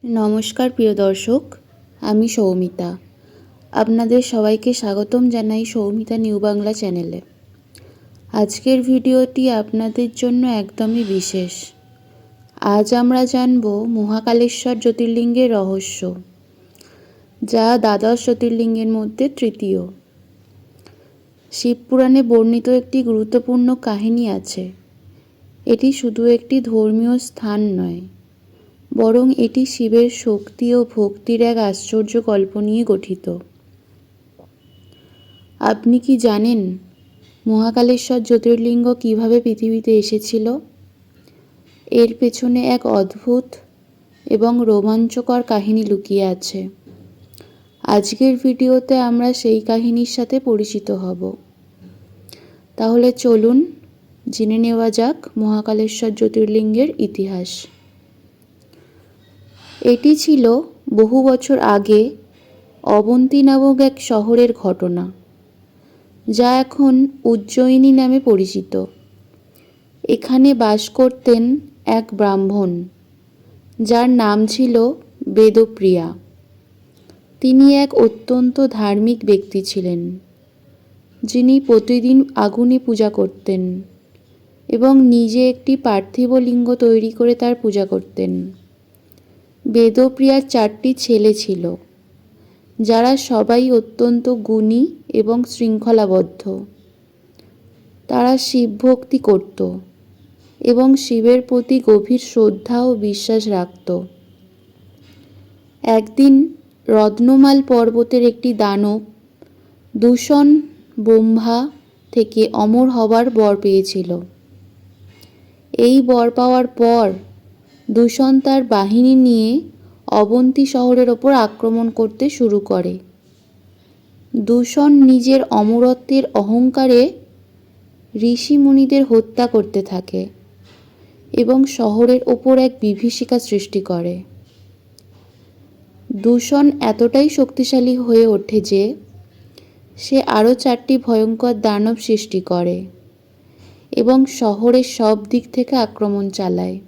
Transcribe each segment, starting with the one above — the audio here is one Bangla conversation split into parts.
নমস্কার প্রিয় দর্শক, আমি সৌমিতা। আপনাদের সবাইকে স্বাগতম জানাই সৌমিতা নিউ বাংলা চ্যানেলে। আজকের ভিডিওটি আপনাদের জন্য একদমই বিশেষ। আজ আমরা জানব মহাকালেশ্বর জ্যোতির্লিঙ্গের রহস্য, যা দ্বাদশ জ্যোতির্লিঙ্গের মধ্যে তৃতীয়। শিবপুরাণে বর্ণিত একটি গুরুত্বপূর্ণ কাহিনী আছে। এটি শুধু একটি ধর্মীয় স্থান নয়, বরং এটি শিবের শক্তি ও ভক্তির এক আশ্চর্য গল্প নিয়ে গঠিত। আপনি কি জানেন মহাকালেশ্বর জ্যোতির্লিঙ্গ কিভাবে পৃথিবীতে এসেছিল? এর পেছনে এক অদ্ভুত এবং রোমাঞ্চকর কাহিনী লুকিয়ে আছে। আজকের ভিডিওতে আমরা সেই কাহিনীর সাথে পরিচিত হব। তাহলে চলুন জেনে নেওয়া যাক মহাকালেশ্বর জ্যোতির্লিঙ্গের ইতিহাস। এটি ছিল বহু বছর আগে অবন্তী নামক এক শহরের ঘটনা, যা এখন উজ্জয়িনী নামে পরিচিত। এখানে বাস করতেন এক ব্রাহ্মণ, যার নাম ছিল বেদপ্রিয়া। তিনি এক অত্যন্ত ধার্মিক ব্যক্তি ছিলেন, যিনি প্রতিদিন আগুনে পূজা করতেন এবং নিজে একটি পার্থিব লিঙ্গ তৈরি করে তার পূজা করতেন। বেদপ্রিয়ার 4টি ছেলে ছিল, যারা সবাই অত্যন্ত গুণী এবং শৃঙ্খলাবদ্ধ। তারা শিব ভক্তি করত এবং শিবের প্রতি গভীর শ্রদ্ধা ও বিশ্বাস রাখত। একদিন রত্নমাল পর্বতের একটি দানব দূষণ ব্রহ্মা থেকে অমর হবার বর পেয়েছিল। এই বর পাওয়ার পর দূষণ তার বাহিনী নিয়ে অবন্তী শহরের ওপর আক্রমণ করতে শুরু করে। দূষণ নিজের অমরত্বের অহংকারে ঋষিমুনিদের হত্যা করতে থাকে এবং শহরের ওপর এক বিভীষিকা সৃষ্টি করে। দূষণ এতটাই শক্তিশালী হয়ে ওঠে যে সে আরও 4টি ভয়ঙ্কর দানব সৃষ্টি করে এবং শহরের সব দিক থেকে আক্রমণ চালায়।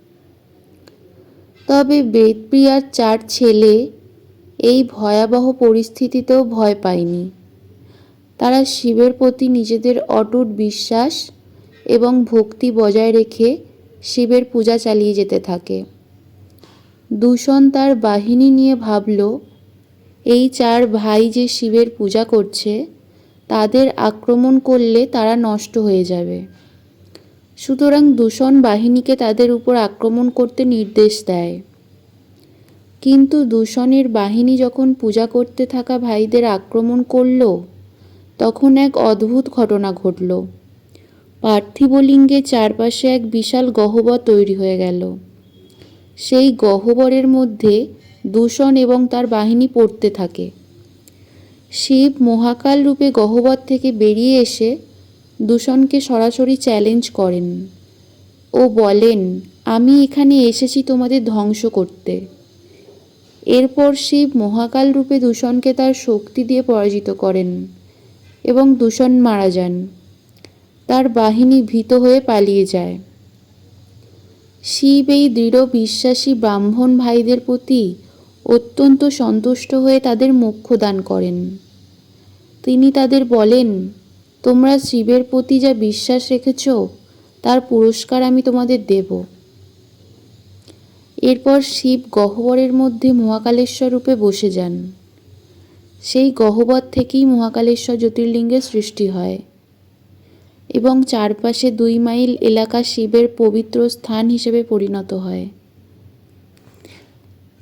তবে বেদপ্রিয়ার 4 ছেলে এই ভয়াবহ পরিস্থিতিতেও ভয় পায়নি। তারা শিবের প্রতি নিজেদের অটুট বিশ্বাস এবং ভক্তি বজায় রেখে শিবের পূজা চালিয়ে যেতে থাকে। দূষণ তার বাহিনী নিয়ে ভাবল, এই 4 ভাই যে শিবের পূজা করছে, তাদের আক্রমণ করলে তারা নষ্ট হয়ে যাবে। সুতরাং দূষণ বাহিনীকে তাদের উপর আক্রমণ করতে নির্দেশ দেয়। কিন্তু দূষণের বাহিনী যখন পূজা করতে থাকা ভাইদের আক্রমণ করল, তখন এক অদ্ভুত ঘটনা ঘটল। পার্থিব লিঙ্গের চারপাশে এক বিশাল গহ্বর তৈরি হয়ে গেল। সেই গহ্বরের মধ্যে দূষণ এবং তার বাহিনী পড়তে থাকে। শিব মহাকাল রূপে গহ্বর থেকে বেরিয়ে এসে দূষণকে সরাসরি চ্যালেঞ্জ করেন ও বলেন, আমি এখানে এসেছি তোমাদের ধ্বংস করতে। এরপর শিব মহাকাল রূপে দূষণকে তার শক্তি দিয়ে পরাজিত করেন এবং দূষণ মারা যান। তার বাহিনী ভীত হয়ে পালিয়ে যায়। শিব এই দৃঢ় বিশ্বাসী ব্রাহ্মণ ভাইদের প্রতি অত্যন্ত সন্তুষ্ট হয়ে তাদের মোক্ষ দান করেন। তিনি তাদের বলেন, তোমরা শিবের প্রতি যা বিশ্বাস রেখেছ, তার পুরস্কার আমি তোমাদের দেব। এরপর শিব গহ্বরের মধ্যে মহাকালেশ্বর রূপে বসে যান। সেই গহ্বর থেকেই মহাকালেশ্বর জ্যোতির্লিঙ্গের সৃষ্টি হয় এবং চারপাশে 2 মাইল এলাকা শিবের পবিত্র স্থান হিসেবে পরিণত হয়।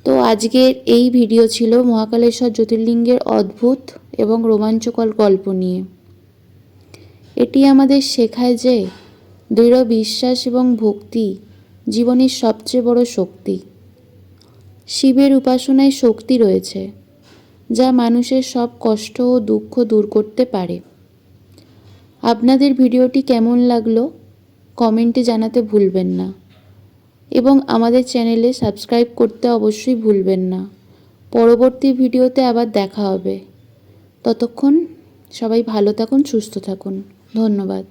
তো আজকের এই ভিডিও ছিল মহাকালেশ্বর জ্যোতির্লিঙ্গের অদ্ভুত এবং রোমাঞ্চকর গল্প নিয়ে। এটি আমাদের শেখায় যে দৃঢ় বিশ্বাস এবং ভক্তি জীবনের সবচেয়ে বড় শক্তি। শিবের উপাসনায় শক্তি রয়েছে, যা মানুষের সব কষ্ট ও দুঃখ দূর করতে পারে। আপনাদের ভিডিওটি কেমন লাগলো কমেন্টে জানাতে ভুলবেন না এবং আমাদের চ্যানেলে সাবস্ক্রাইব করতে অবশ্যই ভুলবেন না। পরবর্তী ভিডিওতে আবার দেখা হবে। ততক্ষণ সবাই ভালো থাকুন, সুস্থ থাকুন। ধন্যবাদ।